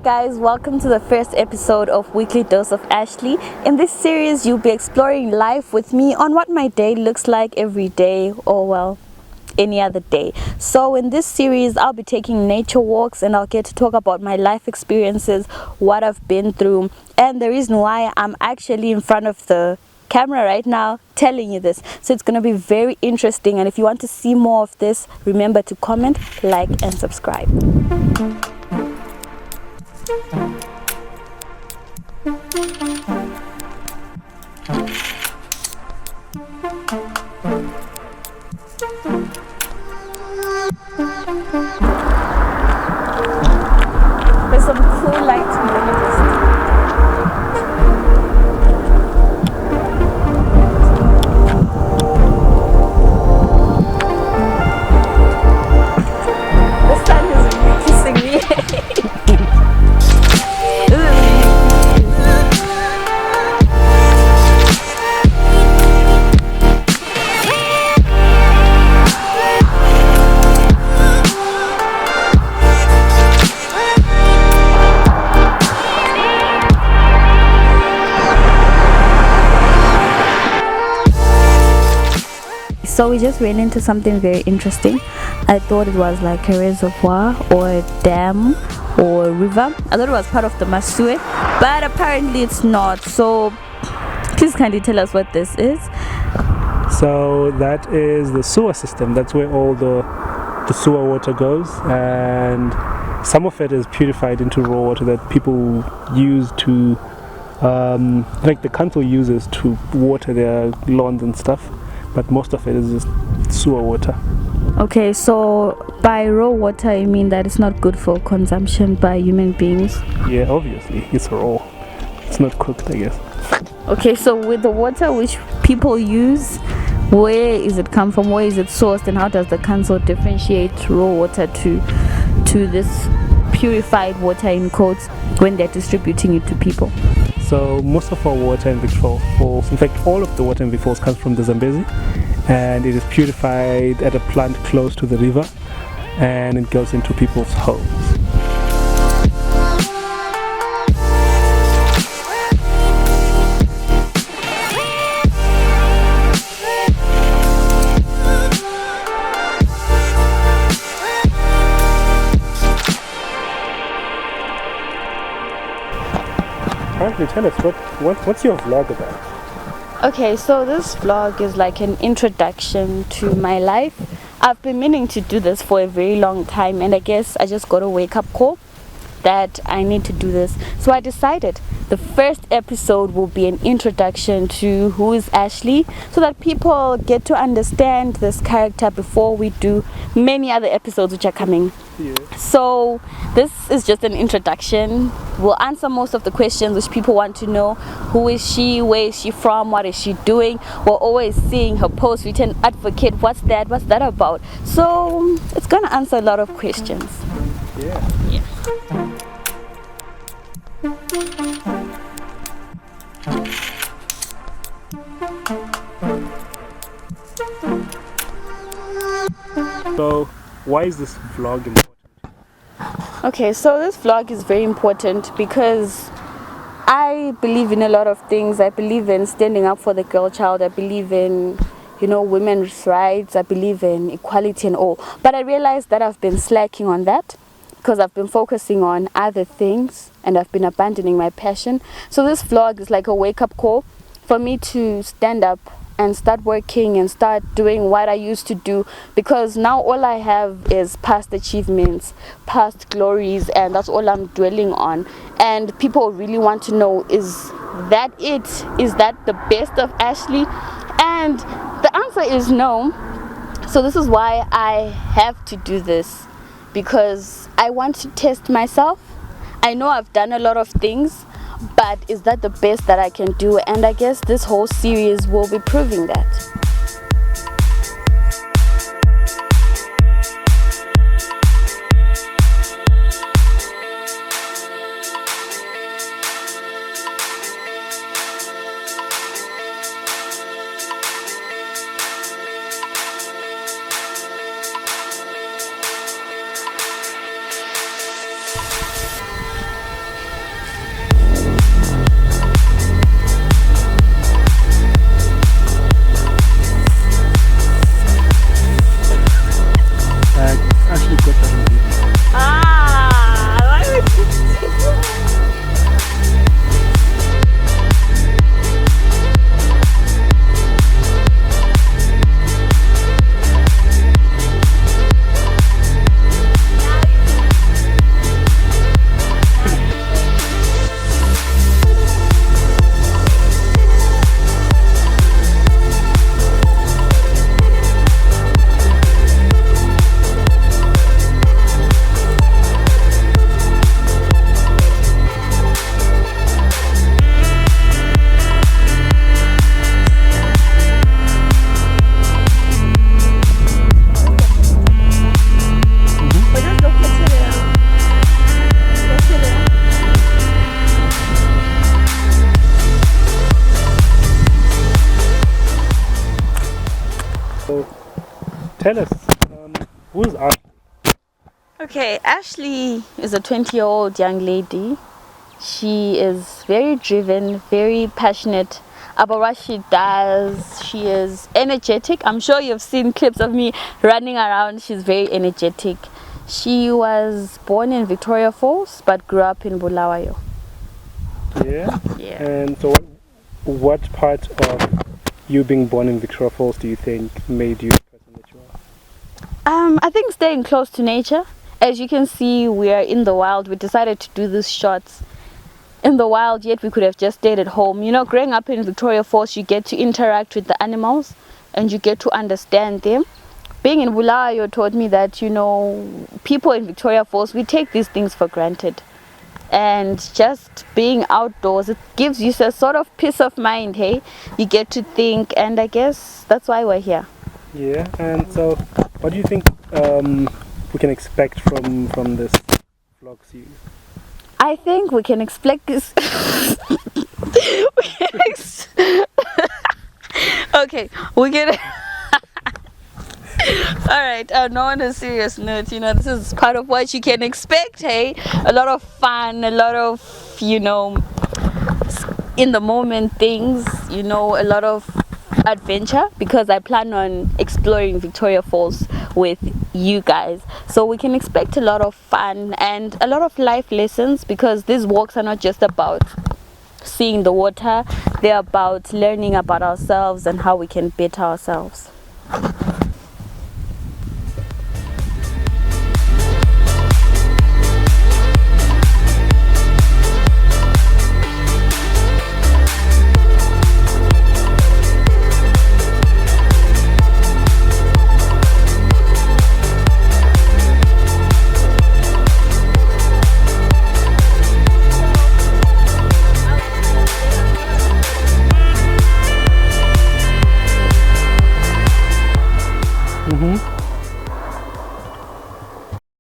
guys, welcome to the first episode of Weekly Dose of Ashley. In this series, you'll be exploring life with me on what my day looks like every day, or well, any other day. So in this series, I'll be taking nature walks and I'll get to talk about my life experiences, what I've been through, and the reason why I'm actually in front of the camera right now telling you this. So it's going to be very interesting, and if you want to see more of this, remember to comment, like, and subscribe. There's some cool lights in the distance. The sun is really kissing me. So we just ran into something very interesting. I thought it was like a reservoir or a dam or a river. I thought it was part of the Masuwe, but apparently it's not. So please kindly tell us what this is. So that is the sewer system. That's where all the sewer water goes, and some of it is purified into raw water that people use to like the council uses to water their lawns and stuff, but most of it is just sewer water. Okay, so by raw water you mean that it's not good for consumption by human beings? Yeah, obviously it's raw, it's not cooked, I guess. Okay, so with the water which people use, where is it come from, where is it sourced, and how does the council differentiate raw water to this purified water in quotes when they're distributing it to people? So most of our water in Victoria Falls, in fact all of the water in Victoria Falls comes from the Zambezi, and it is purified at a plant close to the river, and it goes into people's homes. Apparently, tell us, what's your vlog about? Okay, so this vlog is like an introduction to my life. I've been meaning to do this for a very long time, and I guess I just got a wake-up call that I need to do this. So I decided the first episode will be an introduction to who is Ashley, so that people get to understand this character before we do many other episodes which are coming. Yeah. So this is just an introduction. We'll answer most of the questions which people want to know. Who is she? Where is she from? What is she doing? We're always seeing her post, return advocate. What's that about? So it's gonna answer a lot of questions. Yeah. So why is this vlog important? Okay, so this vlog is very important because I believe in a lot of things. I believe in standing up for the girl child. I believe in, women's rights. I believe in equality and all. But I realized that I've been slacking on that because I've been focusing on other things and I've been abandoning my passion. So this vlog is like a wake-up call for me to stand up and start working and start doing what I used to do, because now all I have is past achievements, past glories, and that's all I'm dwelling on. And people really want to know, is that it? Is that the best of Ashley? And the answer is no. So this is why I have to do this, because I want to test myself. I know I've done a lot of things, but is that the best that I can do? And I guess this whole series will be proving that. So tell us, who's Ashley? Okay, Ashley is a 20-year-old young lady. She is very driven, very passionate about what she does. She is energetic. I'm sure you've seen clips of me running around. She's very energetic. She was born in Victoria Falls but grew up in Bulawayo. Yeah. Yeah. And so what part of you being born in Victoria Falls do you think made you the person that you are? I think staying close to nature. As you can see, we are in the wild. We decided to do these shots in the wild, yet we could have just stayed at home. You know, growing up in Victoria Falls, you get to interact with the animals and you get to understand them. Being in Bulawayo taught me that, you know, people in Victoria Falls, we take these things for granted. And just being outdoors, it gives you a sort of peace of mind, hey? You get to think, and I guess that's why we're here. Yeah, and so what do you think we can expect from this vlog series? I think we can expect this. Okay, we can. Alright, now on a serious note, you know, this is part of what you can expect, hey? A lot of fun, a lot of, you know, in the moment things, you know, a lot of adventure, because I plan on exploring Victoria Falls with you guys. So we can expect a lot of fun and a lot of life lessons, because these walks are not just about seeing the water, they're about learning about ourselves and how we can better ourselves.